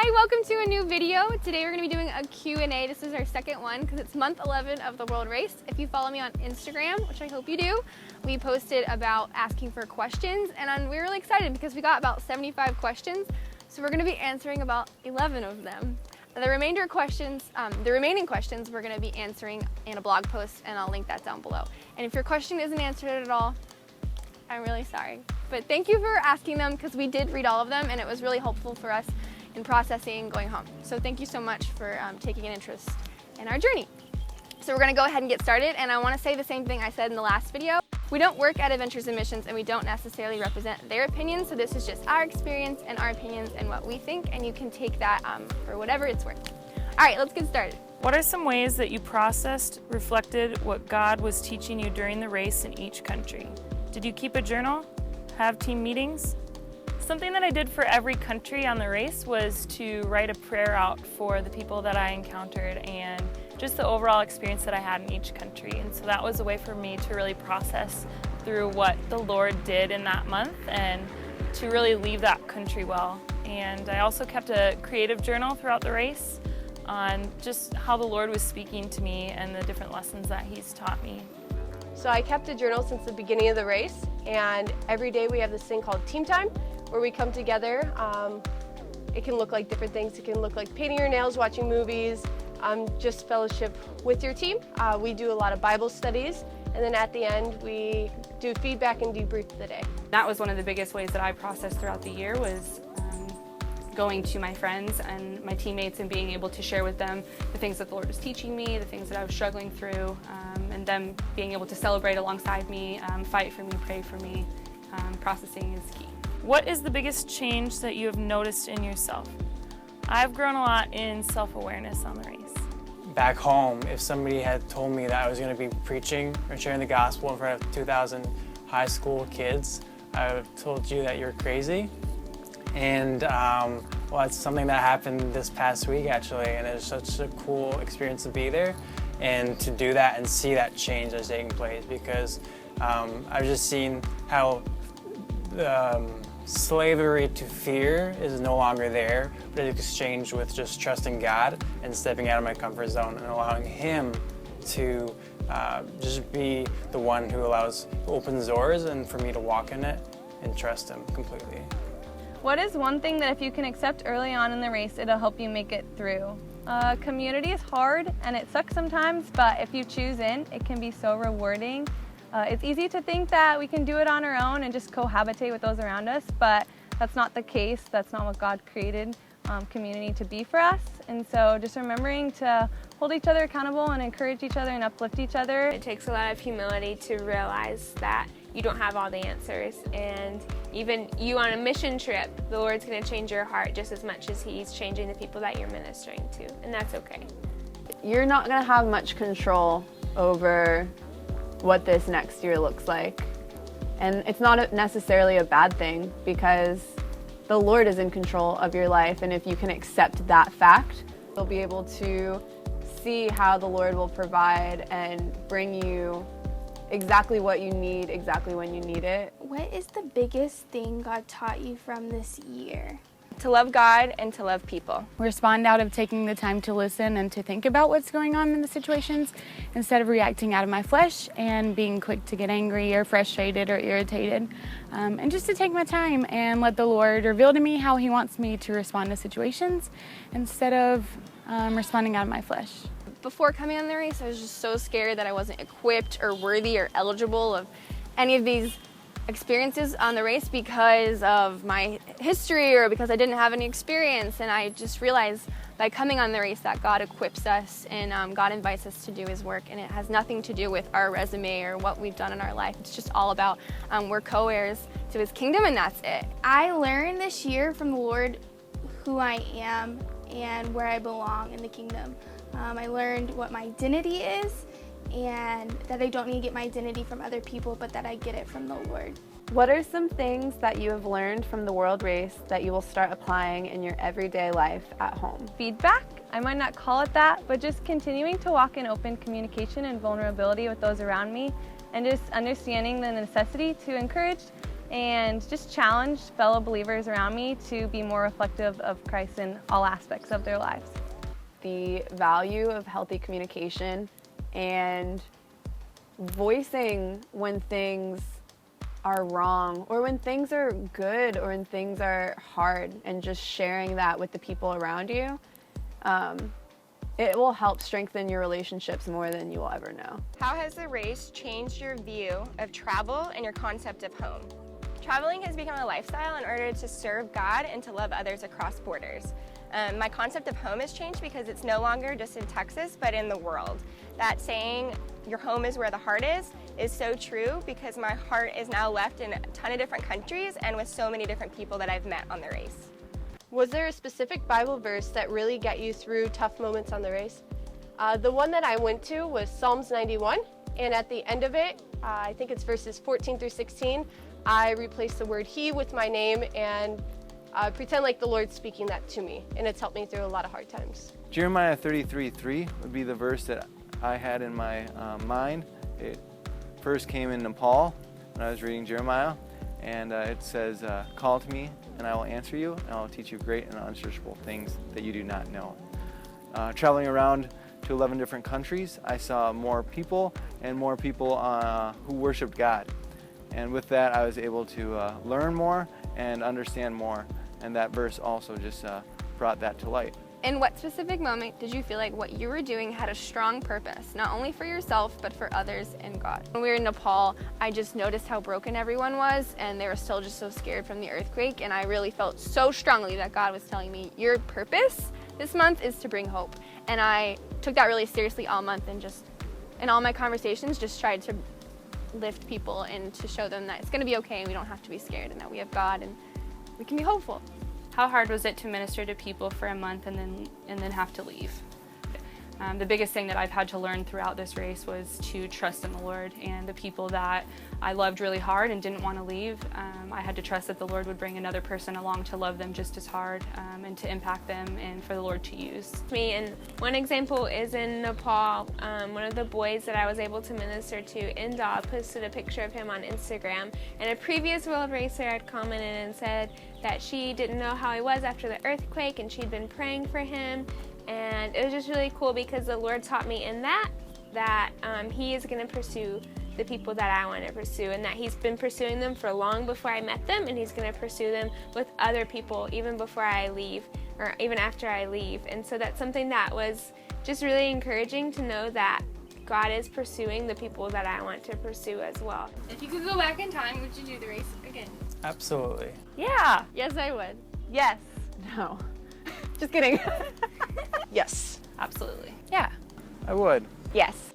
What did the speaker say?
Hi, welcome to a new video. Today we're going to be doing a Q&A. This is our second one because it's month 11 of the World Race. If you follow me on Instagram, which I hope you do, we posted about asking for questions, and we're really excited because we got about 75 questions. So we're going to be answering about 11 of them. The remaining questions we're going to be answering in a blog post, and I'll link that down below. And if your question isn't answered at all, I'm really sorry. But thank you for asking them because we did read all of them and it was really helpful for us in processing going home. So thank you so much for taking an interest in our journey. So we're going to go ahead and get started, and I want to say the same thing I said in the last video. We don't work at Adventures in Missions and we don't necessarily represent their opinions, so this is just our experience and our opinions and what we think, and you can take that for whatever it's worth. All right, let's get started. What are some ways that you processed, reflected what God was teaching you during the race in each country? Did you keep a journal? Have team meetings? Something that I did for every country on the race was to write a prayer out for the people that I encountered and just the overall experience that I had in each country. And so that was a way for me to really process through what the Lord did in that month and to really leave that country well. And I also kept a creative journal throughout the race on just how the Lord was speaking to me and the different lessons that He's taught me. So I kept a journal since the beginning of the race, and every day we have this thing called team time where we come together. It can look like different things. It can look like painting your nails, watching movies, just fellowship with your team. We do a lot of Bible studies, and then at the end we do feedback and debrief the day. That was one of the biggest ways that I processed throughout the year was going to my friends and my teammates and being able to share with them the things that the Lord was teaching me, the things that I was struggling through, and them being able to celebrate alongside me, fight for me, pray for me. Processing is key. What is the biggest change that you have noticed in yourself? I've grown a lot in self-awareness on the race. Back home, if somebody had told me that I was going to be preaching or sharing the gospel in front of 2,000 high school kids, I would have told you that you're crazy. And well, it's something that happened this past week actually, and it was such a cool experience to be there and to do that and see that change that's taking place, because I've just seen how slavery to fear is no longer there, but it's exchanged with just trusting God and stepping out of my comfort zone and allowing Him to just be the one who opens doors, and for me to walk in it and trust Him completely. What is one thing that if you can accept early on in the race, it'll help you make it through? Community is hard and it sucks sometimes, but if you choose in, it can be so rewarding. It's easy to think that we can do it on our own and just cohabitate with those around us, but that's not the case. That's not what God created community to be for us. And so just remembering to hold each other accountable and encourage each other and uplift each other. It takes a lot of humility to realize that you don't have all the answers, and even you on a mission trip, the Lord's going to change your heart just as much as He's changing the people that you're ministering to, and that's okay. You're not going to have much control over what this next year looks like, and it's not necessarily a bad thing because the Lord is in control of your life, and if you can accept that fact, you'll be able to see how the Lord will provide and bring you exactly what you need, exactly when you need it. What is the biggest thing God taught you from this year? To love God and to love people. Respond out of taking the time to listen and to think about what's going on in the situations instead of reacting out of my flesh and being quick to get angry or frustrated or irritated. And just to take my time and let the Lord reveal to me how He wants me to respond to situations instead of responding out of my flesh. Before coming on the race, I was just so scared that I wasn't equipped or worthy or eligible of any of these experiences on the race because of my history or because I didn't have any experience. And I just realized by coming on the race that God equips us and God invites us to do His work, and it has nothing to do with our resume or what we've done in our life. It's just all about we're co-heirs to His kingdom, and that's it. I learned this year from the Lord who I am and where I belong in the kingdom. I learned what my identity is, and that I don't need to get my identity from other people, but that I get it from the Lord. What are some things that you have learned from the World Race that you will start applying in your everyday life at home? Feedback, I might not call it that, but just continuing to walk in open communication and vulnerability with those around me, and just understanding the necessity to encourage and just challenge fellow believers around me to be more reflective of Christ in all aspects of their lives. The value of healthy communication and voicing when things are wrong or when things are good or when things are hard, and just sharing that with the people around you. It will help strengthen your relationships more than you will ever know. How has the race changed your view of travel and your concept of home? Traveling has become a lifestyle in order to serve God and to love others across borders. My concept of home has changed because it's no longer just in Texas, but in the world. That saying, your home is where the heart is so true, because my heart is now left in a ton of different countries and with so many different people that I've met on the race. Was there a specific Bible verse that really got you through tough moments on the race? The one that I went to was Psalms 91, and at the end of it, I think it's verses 14 through 16, I replaced the word he with my name and pretend like the Lord's speaking that to me, and it's helped me through a lot of hard times. Jeremiah 33:3 would be the verse that I had in my mind. It first came in Nepal when I was reading Jeremiah, and it says, "Call to me, and I will answer you, and I will teach you great and unsearchable things that you do not know." Traveling around to 11 different countries, I saw more people and more people who worshiped God. And with that, I was able to learn more and understand more. And that verse also just brought that to light. In what specific moment did you feel like what you were doing had a strong purpose, not only for yourself, but for others and God? When we were in Nepal, I just noticed how broken everyone was, and they were still just so scared from the earthquake, and I really felt so strongly that God was telling me, your purpose this month is to bring hope. And I took that really seriously all month, and just in all my conversations, just tried to lift people and to show them that it's gonna be okay and we don't have to be scared, and that we have God and we can be hopeful. How hard was it to minister to people for a month and then have to leave? The biggest thing that I've had to learn throughout this race was to trust in the Lord, and the people that I loved really hard and didn't want to leave, I had to trust that the Lord would bring another person along to love them just as hard and to impact them and for the Lord to use. Me, and one example is in Nepal. One of the boys that I was able to minister to, Inda, posted a picture of him on Instagram, and a previous world racer had commented and said that she didn't know how he was after the earthquake, and she'd been praying for him. And it was just really cool because the Lord taught me in that He is going to pursue the people that I want to pursue, and that He's been pursuing them for long before I met them, and He's going to pursue them with other people even before I leave, or even after I leave. And so that's something that was just really encouraging to know that God is pursuing the people that I want to pursue as well. If you could go back in time, would you do the race again? Absolutely. Yeah. Yes, I would. Yes. No. Just kidding. Yes. Absolutely. Yeah. I would. Yes.